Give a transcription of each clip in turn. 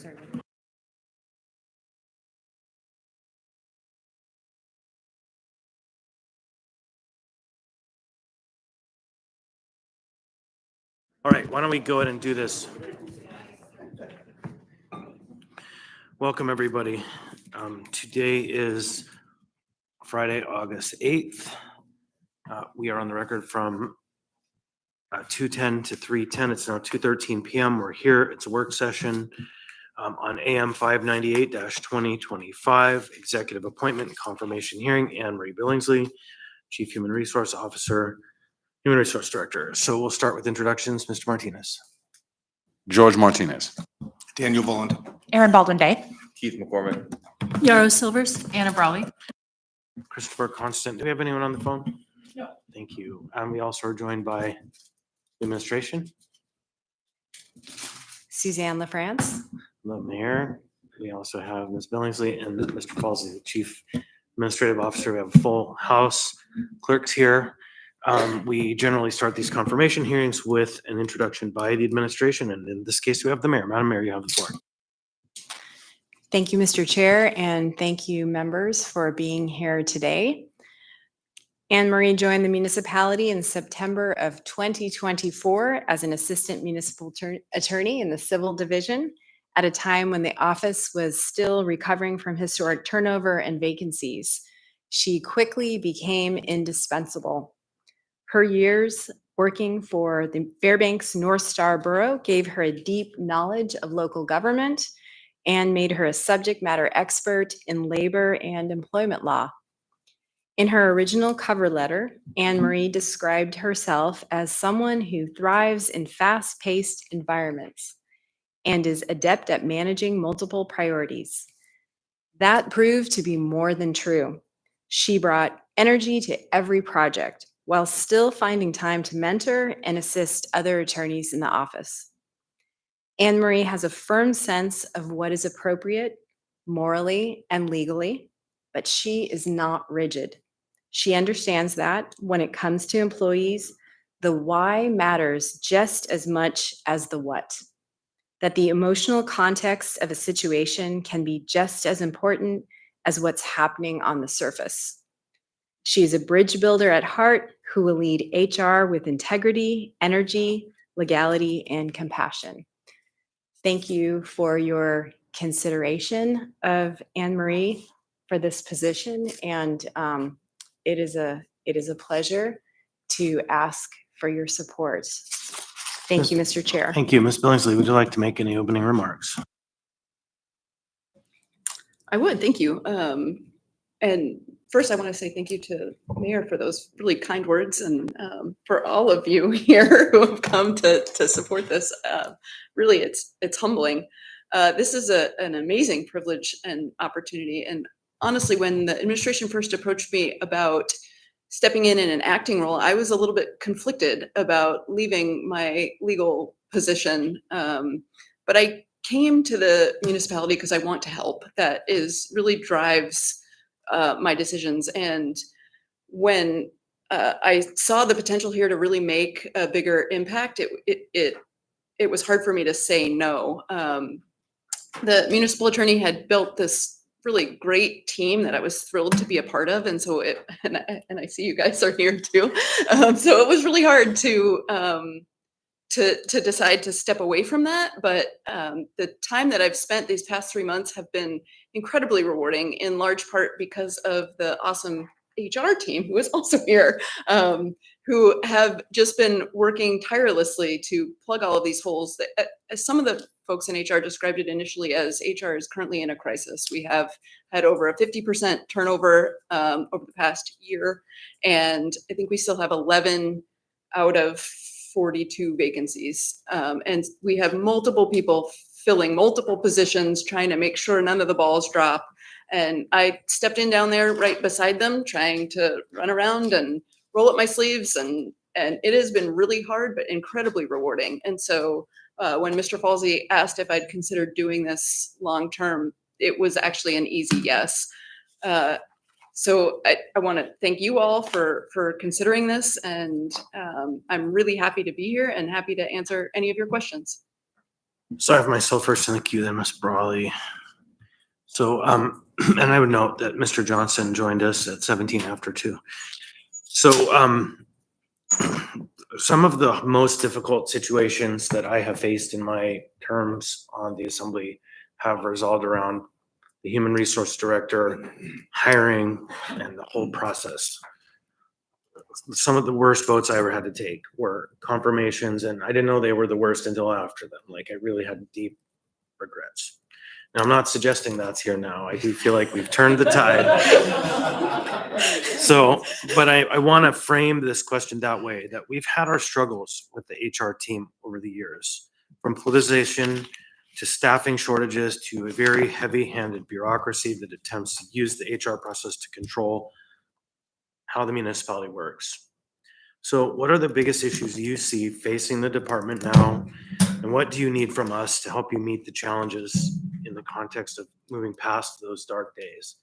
Certainly. All right, why don't we go ahead and do this? Welcome, everybody. Today is Friday, August 8th. We are on the record from 2:10 to 3:10. It's now 2:13 p.m. We're here. It's a work session on AM 598-2025, Executive Appointment and Confirmation Hearing, Annmarie Billingsley, Chief Human Resource Officer, Human Resource Director. So we'll start with introductions. Mr. Martinez. George Martinez. Daniel Volland. Aaron Baldwin-Day. Keith McCormick. Yarrow Silvers. Anna Brawley. Christopher Constant. Do we have anyone on the phone? No. Thank you. We also are joined by the administration. Suzanne LaFrance. The mayor. We also have Ms. Billingsley and Mr. Falsey, the chief administrative officer. We have a full house. Clerks here. We generally start these confirmation hearings with an introduction by the administration, and in this case, we have the mayor. Madam Mayor, you have the floor. Thank you, Mr. Chair, and thank you, members, for being here today. Annmarie joined the municipality in September of 2024 as an assistant municipal attorney in the civil division at a time when the office was still recovering from historic turnover and vacancies. She quickly became indispensable. Her years working for the Fairbanks North Star Borough gave her a deep knowledge of local government and made her a subject matter expert in labor and employment law. In her original cover letter, Annmarie described herself as someone who thrives in fast-paced environments and is adept at managing multiple priorities. That proved to be more than true. She brought energy to every project while still finding time to mentor and assist other attorneys in the office. Annmarie has a firm sense of what is appropriate morally and legally, but she is not rigid. She understands that when it comes to employees, the why matters just as much as the what, that the emotional context of a situation can be just as important as what's happening on the surface. She is a bridge builder at heart who will lead HR with integrity, energy, legality, and compassion. Thank you for your consideration of Annmarie for this position, and it is a pleasure to ask for your support. Thank you, Mr. Chair. Thank you. Ms. Billingsley, would you like to make any opening remarks? I would, thank you. And first, I want to say thank you to the mayor for those really kind words, and for all of you here who have come to support this. Really, it's humbling. This is an amazing privilege and opportunity. And honestly, when the administration first approached me about stepping in an acting role, I was a little bit conflicted about leaving my legal position. But I came to the municipality because I want to help. That is really drives my decisions. And when I saw the potential here to really make a bigger impact, it was hard for me to say no. The municipal attorney had built this really great team that I was thrilled to be a part of, and so and I see you guys are here too. So it was really hard to decide to step away from that. But the time that I've spent these past 3 months have been incredibly rewarding, in large part because of the awesome HR team who is also here, who have just been working tirelessly to plug all of these holes. That, as some of the folks in HR described it initially as, HR is currently in a crisis. We have had over a 50% turnover over the past year, and I think we still have 11 out of 42 vacancies. And we have multiple people filling multiple positions, trying to make sure none of the balls drop. And I stepped in down there right beside them, trying to run around and roll up my sleeves. And it has been really hard, but incredibly rewarding. And so when Mr. Falsey asked if I'd considered doing this long-term, it was actually an easy yes. So I want to thank you all for considering this, and I'm really happy to be here and happy to answer any of your questions. So I have myself first in the queue, then Ms. Brawley. So, and I would note that Mr. Johnson joined us at 17 after 2. So, some of the most difficult situations that I have faced in my terms on the assembly have resolved around the human resource director, hiring, and the whole process. Some of the worst votes I ever had to take were confirmations, and I didn't know they were the worst until after them. Like, I really had deep regrets. Now, I'm not suggesting that's here now. I do feel like we've turned the tide. So, but I want to frame this question that way, that we've had our struggles with the HR team over the years, from politicization to staffing shortages to a very heavy-handed bureaucracy that attempts to use the HR process to control how the municipality works. So what are the biggest issues you see facing the department now? And what do you need from us to help you meet the challenges in the context of moving past those dark days?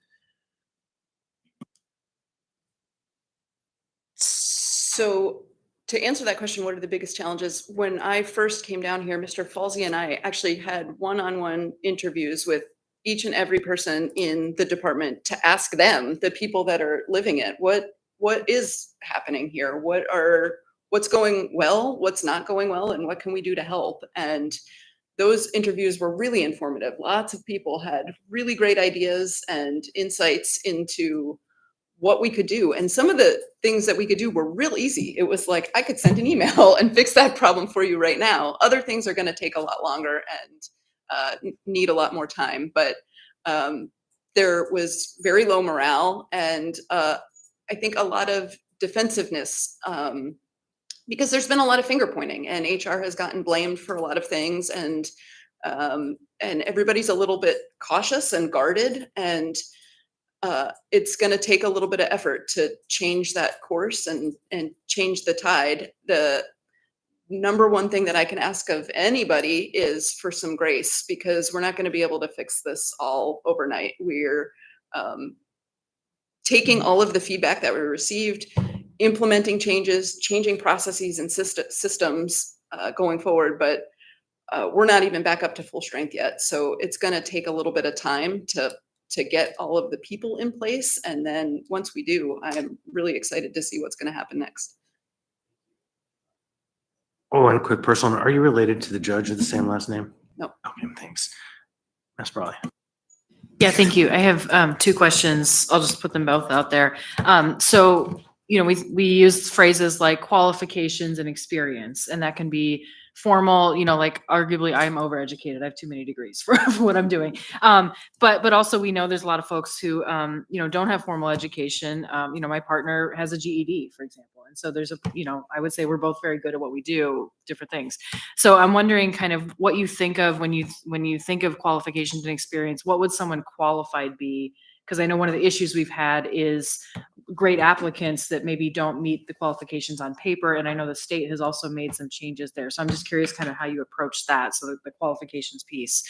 So to answer that question, what are the biggest challenges? When I first came down here, Mr. Falsey and I actually had one-on-one interviews with each and every person in the department to ask them, the people that are living it, what is happening here? What's going well, what's not going well, and what can we do to help? And those interviews were really informative. Lots of people had really great ideas and insights into what we could do. And some of the things that we could do were real easy. It was like, I could send an email and fix that problem for you right now. Other things are going to take a lot longer and need a lot more time. But there was very low morale and I think a lot of defensiveness because there's been a lot of finger pointing and HR has gotten blamed for a lot of things and everybody's a little bit cautious and guarded and it's going to take a little bit of effort to change that course and change the tide. The number one thing that I can ask of anybody is for some grace because we're not going to be able to fix this all overnight. We're taking all of the feedback that we received, implementing changes, changing processes and systems going forward, but we're not even back up to full strength yet. So it's going to take a little bit of time to get all of the people in place. And then once we do, I'm really excited to see what's going to happen next. Oh, and a quick personal note, are you related to the judge with the same last name? No. Okay, thanks. Ms. Brawley. Yeah, thank you. I have 2 questions. I'll just put them both out there. So, you know, we use phrases like qualifications and experience, and that can be formal, you know, like arguably I'm overeducated. I have too many degrees for what I'm doing. But also we know there's a lot of folks who, you know, don't have formal education. You know, my partner has a GED, for example. And so there's you know, I would say we're both very good at what we do, different things. So I'm wondering kind of what you think of when you think of qualifications and experience, what would someone qualified be? Because I know one of the issues we've had is great applicants that maybe don't meet the qualifications on paper. And I know the state has also made some changes there. So I'm just curious kind of how you approach that. So the qualifications piece.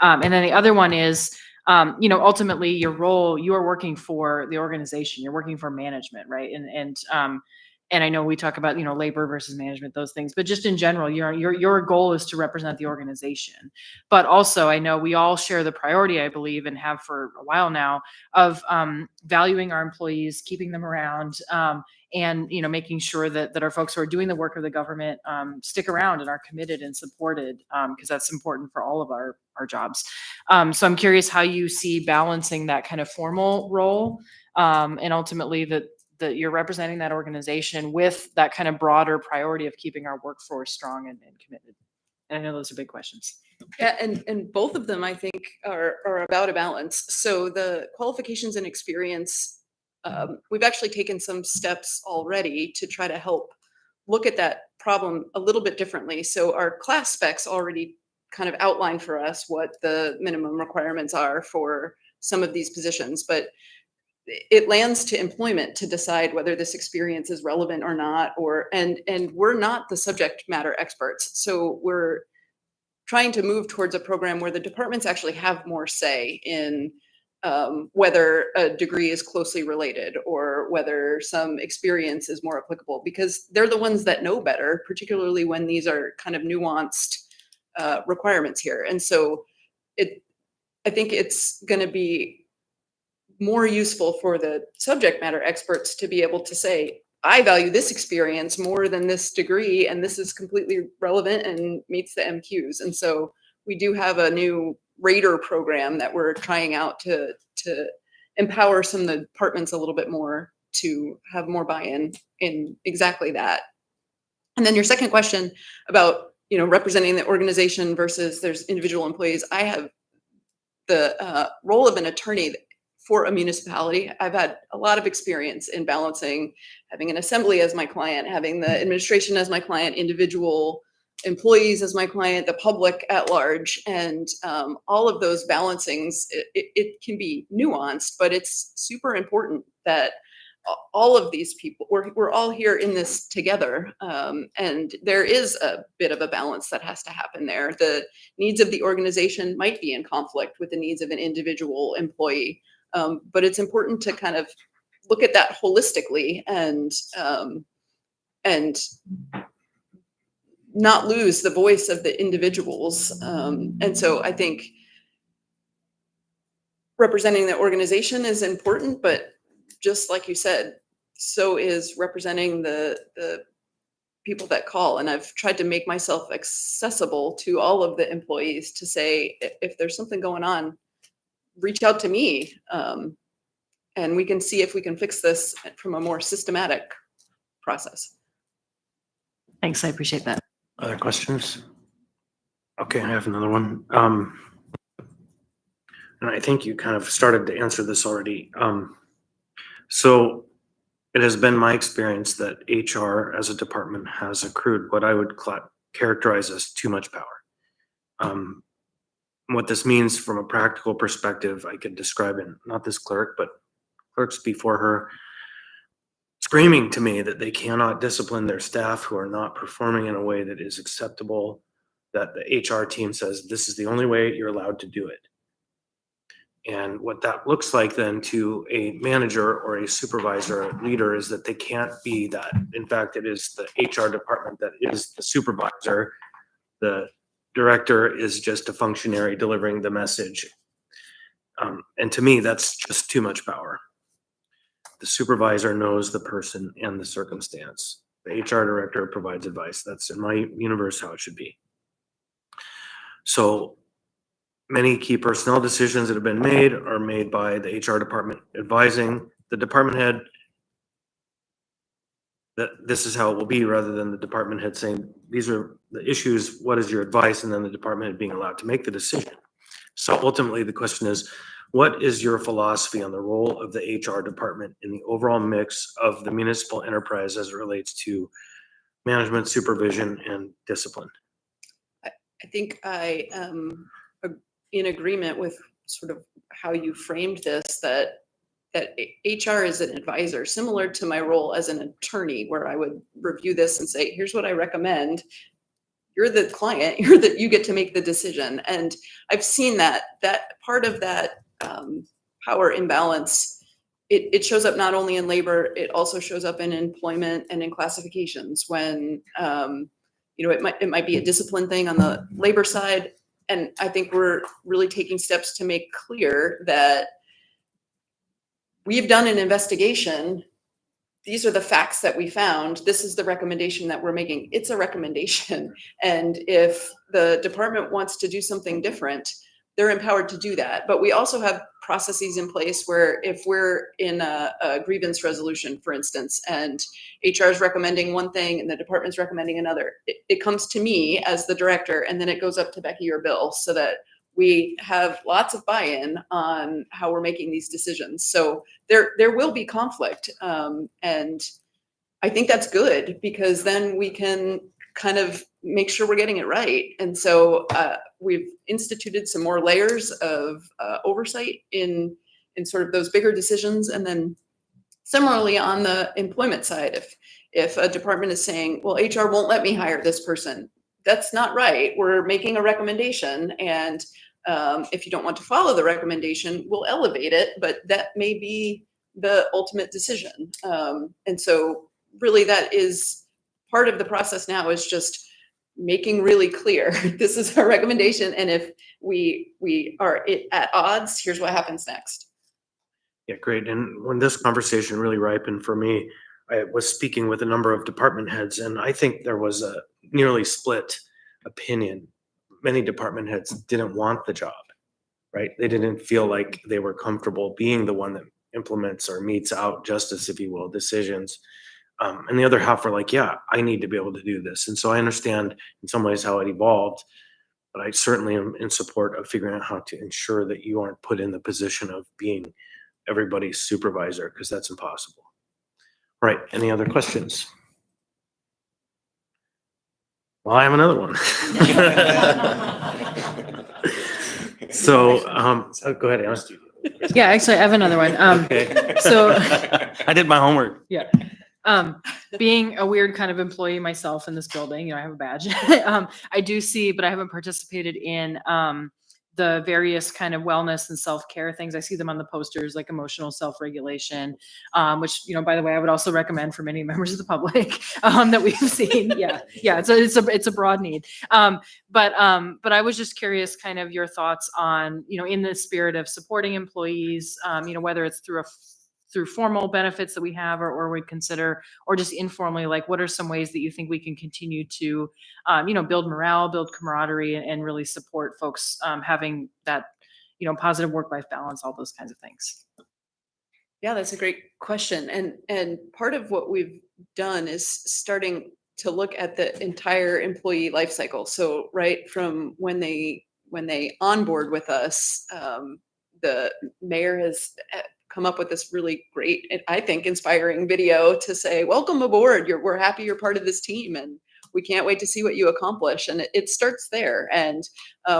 And then the other one is, you know, ultimately your role, you are working for the organization, you're working for management, right? And I know we talk about, you know, labor versus management, those things, but just in general, your goal is to represent the organization. But also I know we all share the priority, I believe, and have for a while now, of valuing our employees, keeping them around, and, you know, making sure that our folks who are doing the work of the government stick around and are committed and supported, because that's important for all of our jobs. So I'm curious how you see balancing that kind of formal role and ultimately that you're representing that organization with that kind of broader priority of keeping our workforce strong and committed. And I know those are big questions. Yeah, and both of them I think are about a balance. So the qualifications and experience, we've actually taken some steps already to try to help look at that problem a little bit differently. So our class specs already kind of outline for us what the minimum requirements are for some of these positions, but it lands to employment to decide whether this experience is relevant or not, and we're not the subject matter experts. So we're trying to move towards a program where the departments actually have more say in whether a degree is closely related or whether some experience is more applicable, because they're the ones that know better, particularly when these are kind of nuanced requirements here. And so I think it's going to be more useful for the subject matter experts to be able to say, I value this experience more than this degree, and this is completely relevant and meets the MQs. And so we do have a new rater program that we're trying out to empower some of the departments a little bit more to have more buy-in in exactly that. And then your second question about, representing the organization versus there's individual employees. I have the role of an attorney for a municipality. I've had a lot of experience in balancing having an assembly as my client, having the administration as my client, individual employees as my client, the public at large, and all of those balancings. It can be nuanced, but it's super important that all of these people, we're all here in this together, and there is a bit of a balance that has to happen there. The needs of the organization might be in conflict with the needs of an individual employee, but it's important to kind of look at that holistically and not lose the voice of the individuals. And so I think representing the organization is important, but just like you said, so is representing the people that call. And I've tried to make myself accessible to all of the employees to say, if there's something going on, reach out to me, and we can see if we can fix this from a more systematic process. Thanks, I appreciate that. Other questions? Okay, I have another one. And I think you kind of started to answer this already. So it has been my experience that HR as a department has accrued what I would characterize as too much power. What this means from a practical perspective, I could describe it, not this clerk, but clerks before her, screaming to me that they cannot discipline their staff who are not performing in a way that is acceptable, that the HR team says this is the only way you're allowed to do it. And what that looks like then to a manager or a supervisor or leader is that they can't be that. In fact, it is the HR department that is the supervisor. The director is just a functionary delivering the message. And to me, that's just too much power. The supervisor knows the person and the circumstance. The HR director provides advice. That's in my universe how it should be. So many key personnel decisions that have been made are made by the HR department advising the department head that this is how it will be, rather than the department head saying, these are the issues, what is your advice? And then the department head being allowed to make the decision. So ultimately the question is, what is your philosophy on the role of the HR department in the overall mix of the municipal enterprise as it relates to management, supervision, and discipline? I think I am in agreement with sort of how you framed this, that HR is an advisor, similar to my role as an attorney, where I would review this and say, here's what I recommend. You're the client, you get to make the decision. And I've seen that part of that power imbalance, it shows up not only in labor, it also shows up in employment and in classifications when, it might be a discipline thing on the labor side. And I think we're really taking steps to make clear that we've done an investigation. These are the facts that we found. This is the recommendation that we're making. It's a recommendation. And if the department wants to do something different, they're empowered to do that. But we also have processes in place where if we're in a grievance resolution, for instance, and HR is recommending one thing and the department's recommending another, it comes to me as the director, and then it goes up to Becky or Bill, so that we have lots of buy-in on how we're making these decisions. So there will be conflict. And I think that's good, because then we can kind of make sure we're getting it right. And so we've instituted some more layers of oversight in sort of those bigger decisions. And then similarly on the employment side, if a department is saying, well, HR won't let me hire this person, that's not right. We're making a recommendation, and if you don't want to follow the recommendation, we'll elevate it, but that may be the ultimate decision. And so really that is part of the process now, is just making really clear, this is our recommendation. And if we are at odds, here's what happens next. Yeah, great. And when this conversation really ripened for me, I was speaking with a number of department heads, and I think there was a nearly split opinion. Many department heads didn't want the job, right? They didn't feel like they were comfortable being the one that implements or metes out justice, if you will, decisions. And the other half were like, yeah, I need to be able to do this. And so I understand in some ways how it evolved, but I certainly am in support of figuring out how to ensure that you aren't put in the position of being everybody's supervisor, because that's impossible. Right. Any other questions? Well, I have another one. So, go ahead, Anna. Yeah, actually, I have another one. Okay. So I did my homework. yeah. Being a weird kind of employee myself in this building, you know, I have a badge. I do see, but I haven't participated in the various kind of wellness and self-care things. I see them on the posters, like emotional self-regulation, which, you know, by the way, I would also recommend for many members of the public that we've seen. Yeah, it's a broad need. But I was just curious, kind of your thoughts on, you know, in the spirit of supporting employees, you know, whether it's through formal benefits that we have or we consider, or just informally, like what are some ways that you think we can continue to, you know, build morale, build camaraderie, and really support folks having that, you know, positive work-life balance, all those kinds of things. Yeah, that's a great question. And part of what we've done is starting to look at the entire employee life cycle. So right from when they onboard with us, the mayor has come up with this really great, I think, inspiring video to say, welcome aboard. We're happy you're part of this team, and we can't wait to see what you accomplish. And it starts there. And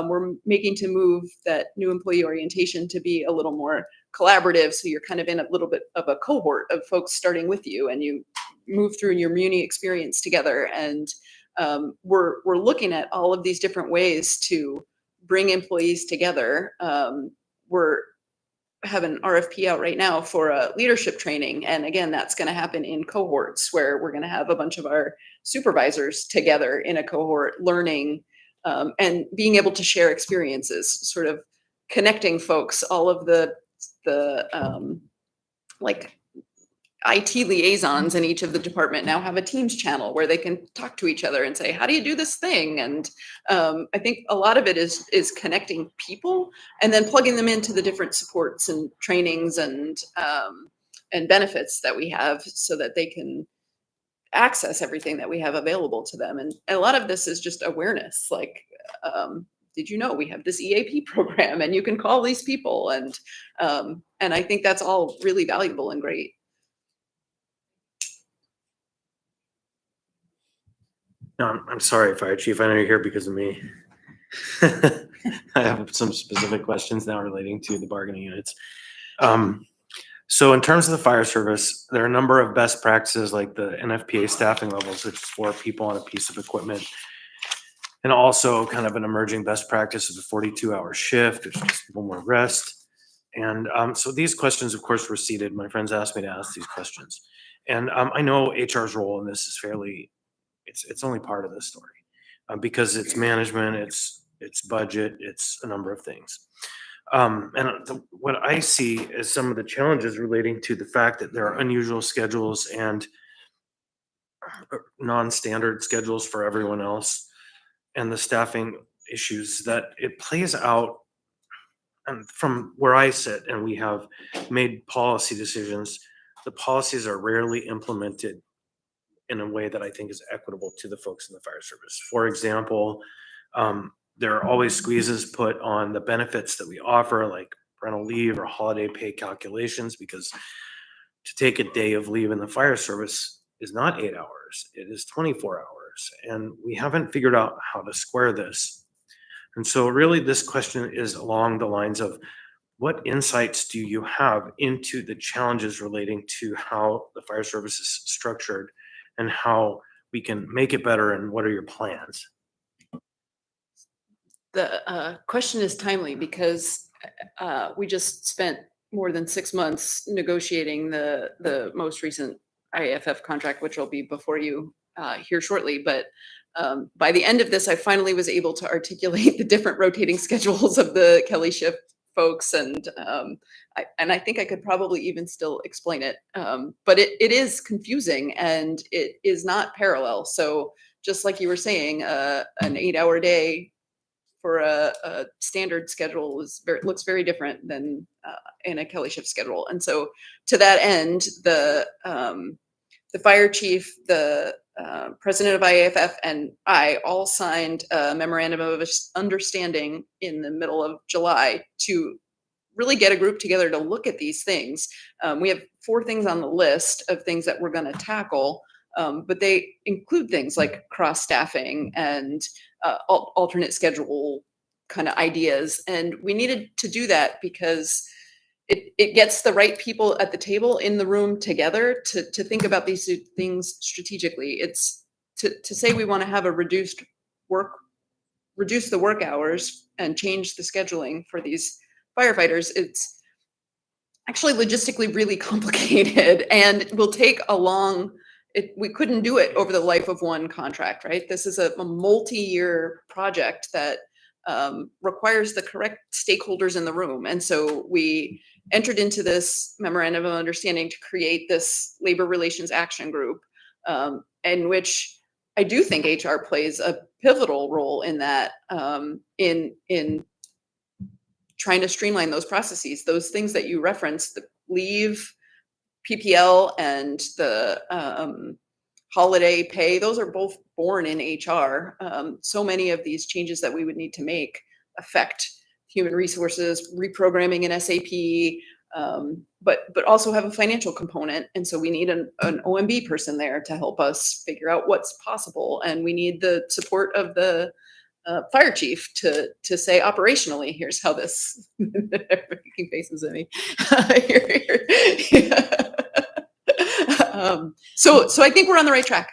we're making to move that new employee orientation to be a little more collaborative. So you're kind of in a little bit of a cohort of folks starting with you, and you move through your Muni experience together. And we're looking at all of these different ways to bring employees together. We're have an RFP out right now for a leadership training. And again, that's going to happen in cohorts where we're going to have a bunch of our supervisors together in a cohort learning and being able to share experiences, sort of connecting folks. All of the like IT liaisons in each of the department now have a Teams channel where they can talk to each other and say, how do you do this thing? And I think a lot of it is connecting people and then plugging them into the different supports and trainings and benefits that we have so that they can access everything that we have available to them. And a lot of this is just awareness. Like, did you know we have this EAP program and you can call these people? And I think that's all really valuable and great. No, I'm sorry, Fire Chief. I know you're here because of me. I have some specific questions now relating to the bargaining units. So in terms of the fire service, there are a number of best practices like the NFPA staffing levels, which is 4 people on a piece of equipment. And also kind of an emerging best practice of the 42-hour shift, which gives people more rest. And so these questions, of course, were seeded. My friends asked me to ask these questions. And I know HR's role in this is fairly, it's only part of the story because it's management, it's budget, it's a number of things. What I see is some of the challenges relating to the fact that there are unusual schedules and non-standard schedules for everyone else, and the staffing issues that it plays out. And from where I sit, and we have made policy decisions, the policies are rarely implemented in a way that I think is equitable to the folks in the fire service. For example, there are always squeezes put on the benefits that we offer, like parental leave or holiday pay calculations, because to take a day of leave in the fire service is not 8 hours, it is 24 hours. And we haven't figured out how to square this. And so really this question is along the lines of, what insights do you have into the challenges relating to how the fire service is structured and how we can make it better, and what are your plans? The question is timely because we just spent more than 6 months negotiating the most recent IAFF contract, which will be before you here shortly. But By the end of this, I finally was able to articulate the different rotating schedules of the Kelly shift folks, and I think I could probably even still explain it. But it is confusing and it is not parallel. So just like you were saying, an 8-hour day for a standard schedule looks very different than in a Kelly shift schedule. And so to that end, the fire chief, the president of IAFF, and I all signed a memorandum of understanding in the middle of July to really get a group together to look at these things. We have 4 things on the list of things that we're going to tackle, but they include things like cross-staffing and alternate schedule kind of ideas. And we needed to do that because it gets the right people at the table in the room together to think about these things strategically. It's to say we want to have a reduce the work hours and change the scheduling for these firefighters. It's actually logistically really complicated and will take a long, we couldn't do it over the life of one contract, right? This is a multi-year project that requires the correct stakeholders in the room. And so we entered into this memorandum of understanding to create this labor relations action group, in which I do think HR plays a pivotal role in that, in trying to streamline those processes, those things that you referenced, the leave, PPL, and the holiday pay. Those are both born in HR. So many of these changes that we would need to make affect human resources, reprogramming in SAP, but also have a financial component. And so we need an OMB person there to help us figure out what's possible. And we need the support of the fire chief to say operationally, here's how this, making faces at me. So I think we're on the right track.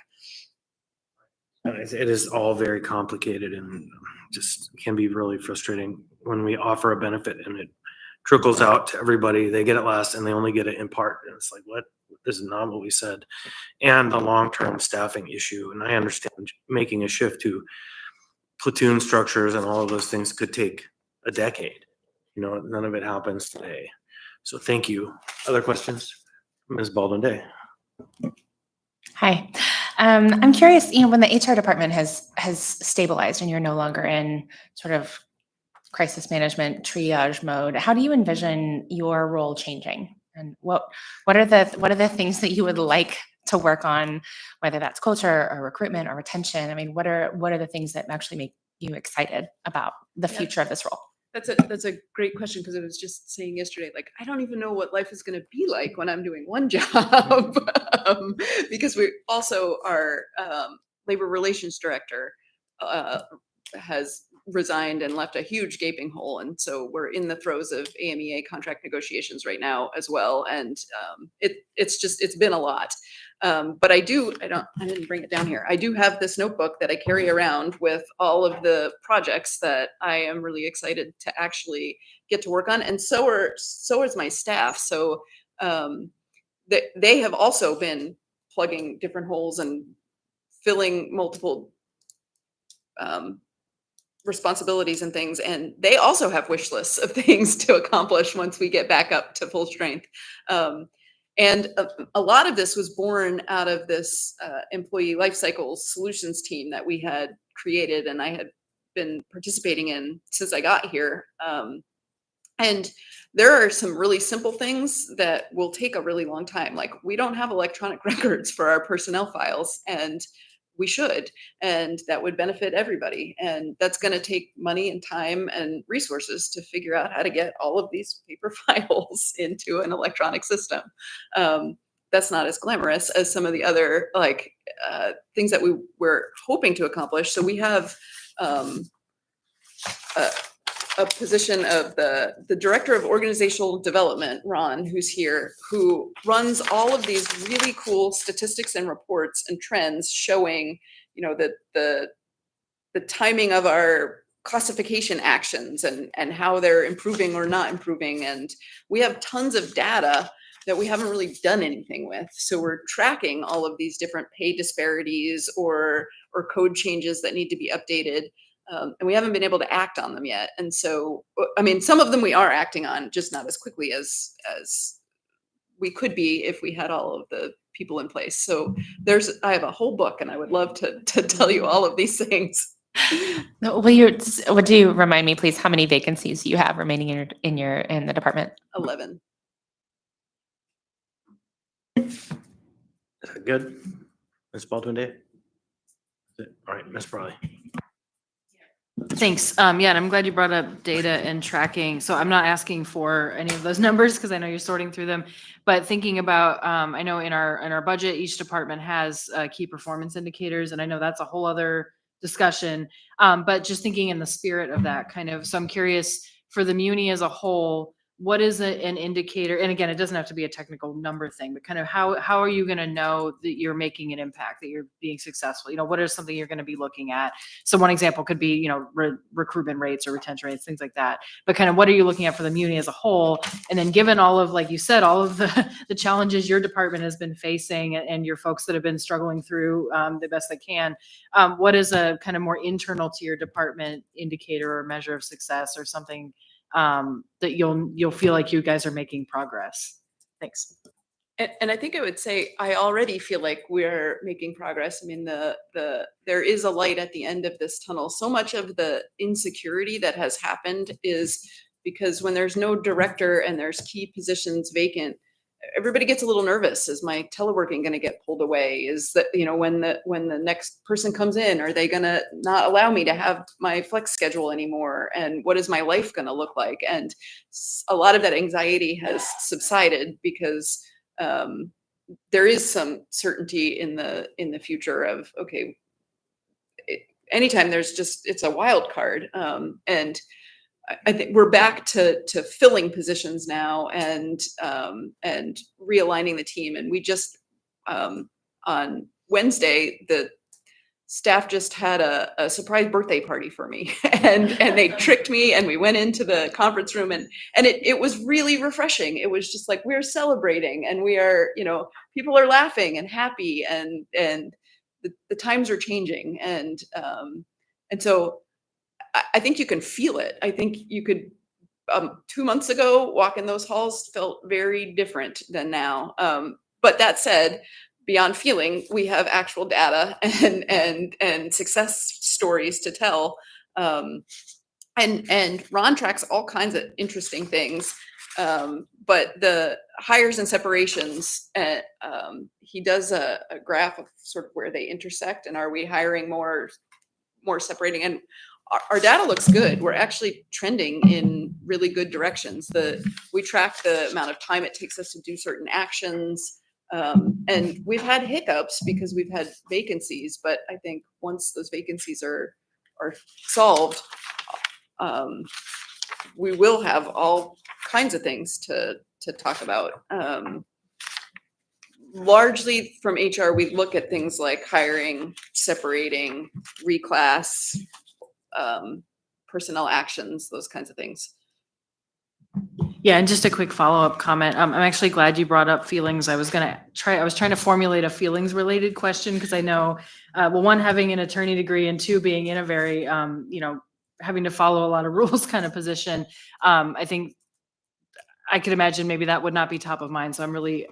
It is all very complicated and just can be really frustrating when we offer a benefit and it trickles out to everybody. They get it last and they only get it in part. And it's like, what? This is not what we said. And the long-term staffing issue. And I understand making a shift to platoon structures and all of those things could take a decade. You know, none of it happens today. So thank you. Other questions? Ms. Baldwin Day. Hi. I'm curious, when the HR department has stabilized and you're no longer in sort of crisis management triage mode, how do you envision your role changing? And what are the things that you would like to work on, whether that's culture or recruitment or retention? I mean, what are the things that actually make you excited about the future of this role? That's a great question, because I was just saying yesterday, like, I don't even know what life is going to be like when I'm doing one job, because we also, our labor relations director has resigned and left a huge gaping hole, and so we're in the throes of AMEA contract negotiations right now as well, and it's been a lot. But I didn't bring it down here. I do have this notebook that I carry around with all of the projects that I am really excited to actually get to work on. And so is my staff. So they have also been plugging different holes and filling multiple responsibilities and things. And they also have wish lists of things to accomplish once we get back up to full strength. And a lot of this was born out of this employee lifecycle solutions team that we had created and I had been participating in since I got here. And there are some really simple things that will take a really long time. Like, we don't have electronic records for our personnel files, and we should, and that would benefit everybody. And that's going to take money and time and resources to figure out how to get all of these paper files into an electronic system. That's not as glamorous as some of the other things that we were hoping to accomplish. So we have a position of the director of organizational development, Ron, who's here, who runs all of these really cool statistics and reports and trends showing, the timing of our classification actions and how they're improving or not improving. And we have tons of data that we haven't really done anything with. So we're tracking all of these different pay disparities or or code changes that need to be updated. And we haven't been able to act on them yet. And so, I mean, some of them we are acting on, just not as quickly as we could be if we had all of the people in place. So I have a whole book, and I would love to tell you all of these things. Would you remind me, please, how many vacancies you have remaining in the department? 11. Is that good? Ms. Baldwin Day? All right, Ms. Brawley. Thanks. Yeah, and I'm glad you brought up data and tracking. So I'm not asking for any of those numbers because I know you're sorting through them. But thinking about, I know in our budget, each department has key performance indicators, and I know that's a whole other discussion. But just thinking in the spirit of that kind of, so I'm curious for the Muni as a whole, what is an indicator? And again, it doesn't have to be a technical number thing, but kind of how are you going to know that you're making an impact, that you're being successful? You know, what is something you're going to be looking at? So one example could be, you know, recruitment rates or retention rates, things like that. But kind of what are you looking at for the Muni as a whole? And then given all of, like you said, all of the challenges your department has been facing and your folks that have been struggling through the best they can, what is a kind of more internal to your department indicator or measure of success or something that you'll feel like you guys are making progress? Thanks. And I think I would say I already feel like we're making progress. I mean, there is a light at the end of this tunnel. So much of the insecurity that has happened is because when there's no director and there's key positions vacant, everybody gets a little nervous. Is my teleworking going to get pulled away? Is that, you know, when the next person comes in, are they going to not allow me to have my flex schedule anymore? And what is my life going to look like? And a lot of that anxiety has subsided because there is some certainty in the future of, okay, anytime it's a wild card. And I think we're back to filling positions now and realigning the team. And we just on Wednesday, the staff just had a surprise birthday party for me, and they tricked me, and we went into the conference room, and it was really refreshing. It was just like, we're celebrating, and we are, you know, people are laughing and happy, and the times are changing, and so I think you can feel it. I think you could, 2 months ago, walk in those halls felt very different than now. But that said, beyond feeling, we have actual data and success stories to tell. And Ron tracks all kinds of interesting things. But the hires and separations, he does a graph of sort of where they intersect, and are we hiring more separating? And our data looks good. We're actually trending in really good directions. We track the amount of time it takes us to do certain actions. And we've had hiccups because we've had vacancies, but I think once those vacancies are solved, we will have all kinds of things to talk about. Largely from HR, we look at things like hiring, separating, reclass, personnel actions, those kinds of things. Yeah, and just a quick follow-up comment. I'm actually glad you brought up feelings. I was trying to formulate a feelings related question because I know, well, one, having an attorney degree, and two, being in a very, you know, having to follow a lot of rules kind of position. I think I could imagine maybe that would not be top of mind. So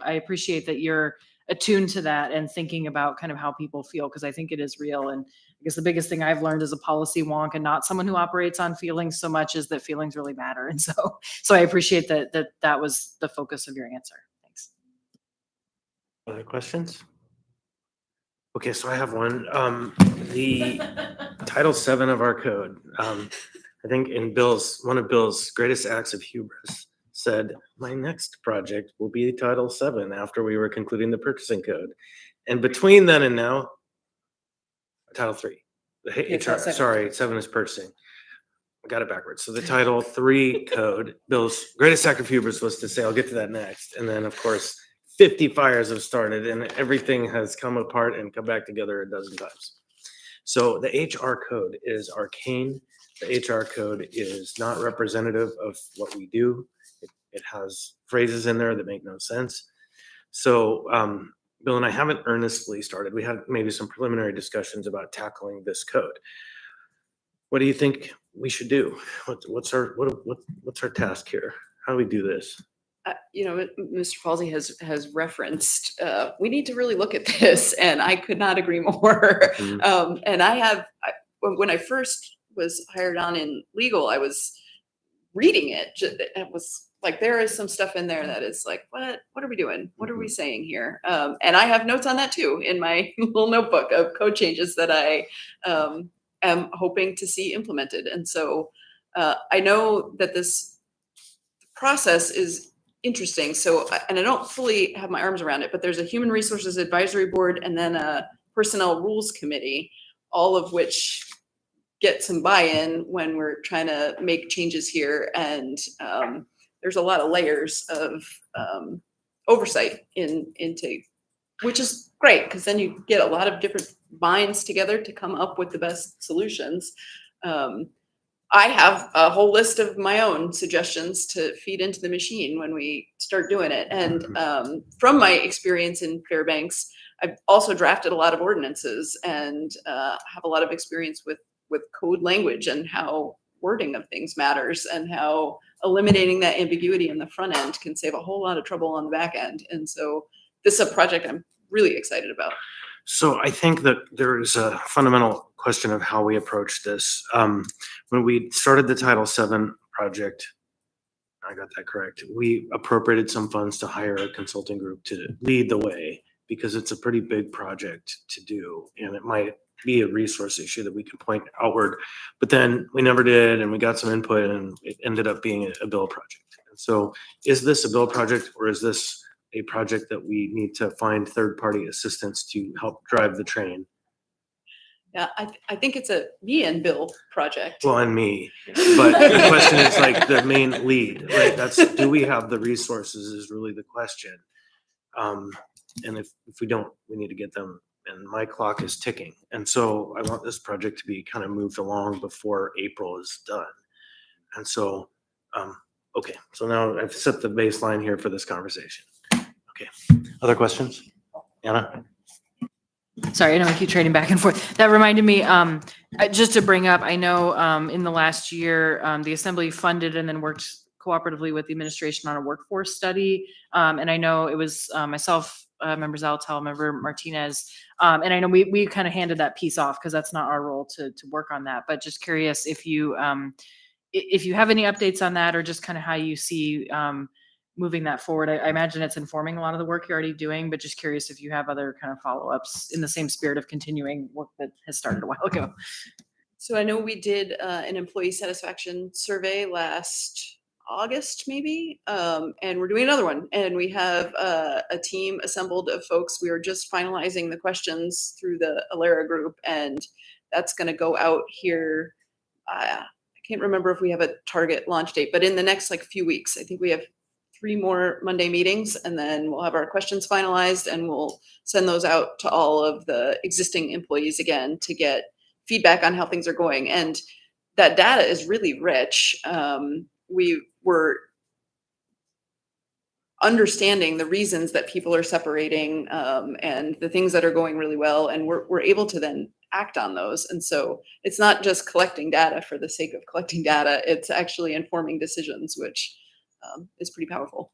I appreciate that you're attuned to that and thinking about kind of how people feel, because I think it is real. And I guess the biggest thing I've learned as a policy wonk and not someone who operates on feelings so much is that feelings really matter. And so I appreciate that was the focus of your answer. Thanks. Other questions? Okay, so I have one. The Title VII of our code, I think in one of Bill's greatest acts of hubris, said, my next project will be Title VII after we were concluding the purchasing code. And between then and now, Title III, the HR, sorry, 7 is purchasing. I got it backwards. So the Title III code, Bill's greatest act of hubris was to say, I'll get to that next. And then, of course, 50 fires have started and everything has come apart and come back together a dozen times. So the HR code is arcane. The HR code is not representative of what we do. It has phrases in there that make no sense. So Bill and I haven't earnestly started. We had maybe some preliminary discussions about tackling this code. What do you think we should do? What's our task here? How do we do this? Mr. Falsey has referenced, we need to really look at this, and I could not agree more. Mhm. And when I first was hired on in legal, I was reading it. It was like, there is some stuff in there that is like, what are we doing? What are we saying here? And I have notes on that too in my little notebook of code changes that I am hoping to see implemented. And so I know that this process is interesting. So, and I don't fully have my arms around it, but there's a human resources advisory board and then a personnel rules committee, all of which get some buy-in when we're trying to make changes here. And there's a lot of layers of oversight into, which is great, because then you get a lot of different minds together to come up with the best solutions. I have a whole list of my own suggestions to feed into the machine when we start doing it. And from my experience in Fairbanks, I've also drafted a lot of ordinances and have a lot of experience with code language and how wording of things matters, and how eliminating that ambiguity in the front end can save a whole lot of trouble on the back end. And so this is a project I'm really excited about. So I think that there is a fundamental question of how we approach this. When we started the Title VII project, I got that correct, we appropriated some funds to hire a consulting group to lead the way, because it's a pretty big project to do, and it might be a resource issue that we can point outward. But then we never did, and we got some input, and it ended up being a bill project. And so is this a bill project, or is this a project that we need to find third-party assistance to help drive the train? Yeah, I think it's a me and Bill project. Well, and me, but the question is like the main lead, right? Do we have the resources is really the question. And if we don't, we need to get them, and my clock is ticking. And so I want this project to be kind of moved along before April is done. And so, okay, so now I've set the baseline here for this conversation. Okay, other questions? Anna? Sorry, I know we keep trading back and forth. That reminded me, just to bring up, I know in the last year, the Assembly funded and then worked cooperatively with the administration on a workforce study. And I know it was myself, member Zalatel, member Martinez, and I know we kind of handed that piece off because that's not our role to work on that. But just curious if you have any updates on that, or just kind of how you see moving that forward. I imagine it's informing a lot of the work you're already doing, but just curious if you have other kind of follow-ups in the same spirit of continuing work that has started a while ago. So I know we did an employee satisfaction survey last August, maybe, and we're doing another one. And we have a team assembled of folks. We are just finalizing the questions through the Alera group, and that's going to go out here. I can't remember if we have a target launch date, but in the next few weeks. I think we have 3 more Monday meetings, and then we'll have our questions finalized, and we'll send those out to all of the existing employees again to get feedback on how things are going. And that data is really rich. We were understanding the reasons that people are separating, and the things that are going really well, and we're able to then act on those. And so it's not just collecting data for the sake of collecting data, it's actually informing decisions, which is pretty powerful.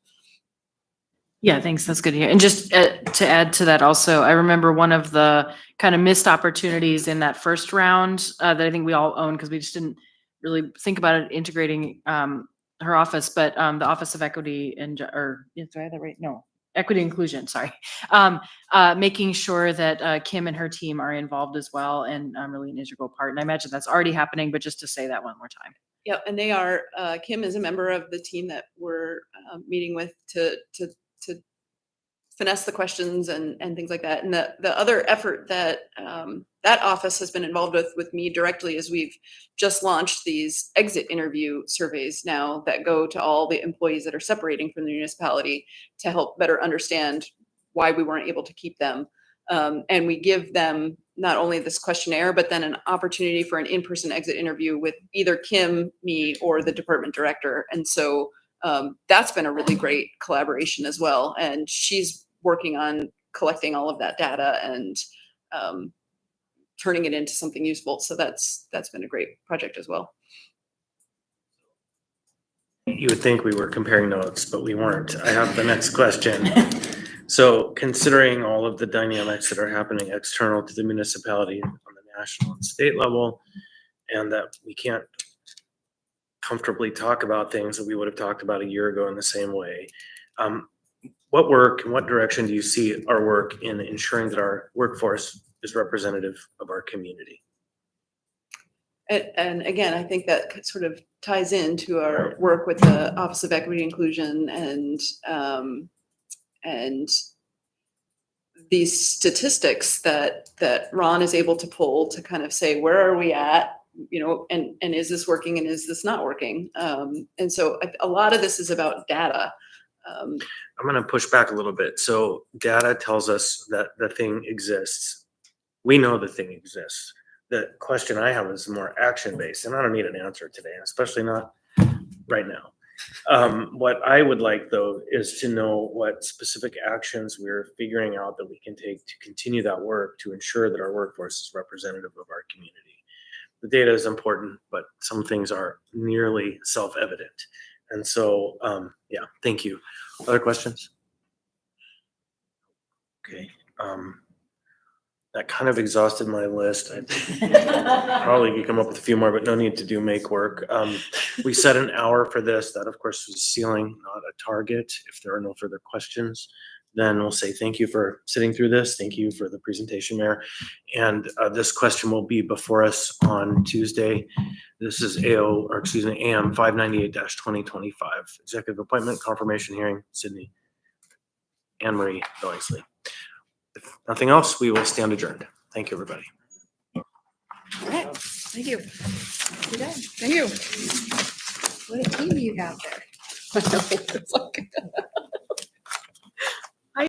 Yeah, thanks. That's good to hear. And just to add to that also, I remember one of the kind of missed opportunities in that first round that I think we all own, because we just didn't really think about it integrating her office, but the Office of Equity and, do I have that right? No, Equity Inclusion, sorry. Making sure that Kim and her team are involved as well, and really an integral part. And I imagine that's already happening, but just to say that one more time. Yeah, and they are, Kim is a member of the team that we're meeting with to finesse the questions and things like that. And the other effort that that office has been involved with me directly is we've just launched these exit interview surveys now that go to all the employees that are separating from the municipality to help better understand why we weren't able to keep them. And we give them not only this questionnaire, but then an opportunity for an in-person exit interview with either Kim, me, or the department director. And so that's been a really great collaboration as well. And she's working on collecting all of that data and turning it into something useful. So that's been a great project as well. You would think we were comparing notes, but we weren't. I have the next question. So considering all of the dynamics that are happening external to the municipality on the national and state level, and that we can't comfortably talk about things that we would have talked about a year ago in the same way, what work and what direction do you see our work in ensuring that our workforce is representative of our community? And again, I think that sort of ties into our work with the Office of Equity Inclusion and these statistics that Ron is able to pull to kind of say, where are we at, and is this working and is this not working? And so a lot of this is about data. I'm going to push back a little bit. So data tells us that the thing exists. We know the thing exists. The question I have is more action-based, and I don't need an answer today, especially not right now. What I would like, though, is to know what specific actions we're figuring out that we can take to continue that work to ensure that our workforce is representative of our community. The data is important, but some things are nearly self-evident. And so, yeah, thank you. Other questions? Okay. That kind of exhausted my list. I probably could come up with a few more, but no need to do make work. We set an hour for this. That, of course, was a ceiling, not a target. If there are no further questions, then we'll say thank you for sitting through this. Thank you for the presentation, Mayor. And this question will be before us on Tuesday. This is AM 598-2025. Executive appointment confirmation hearing, Sydney, Annmarie, Billingsley. If nothing else, we will stand adjourned. Thank you, everybody. All right. Thank you. Thank you. What a team you have there. It's like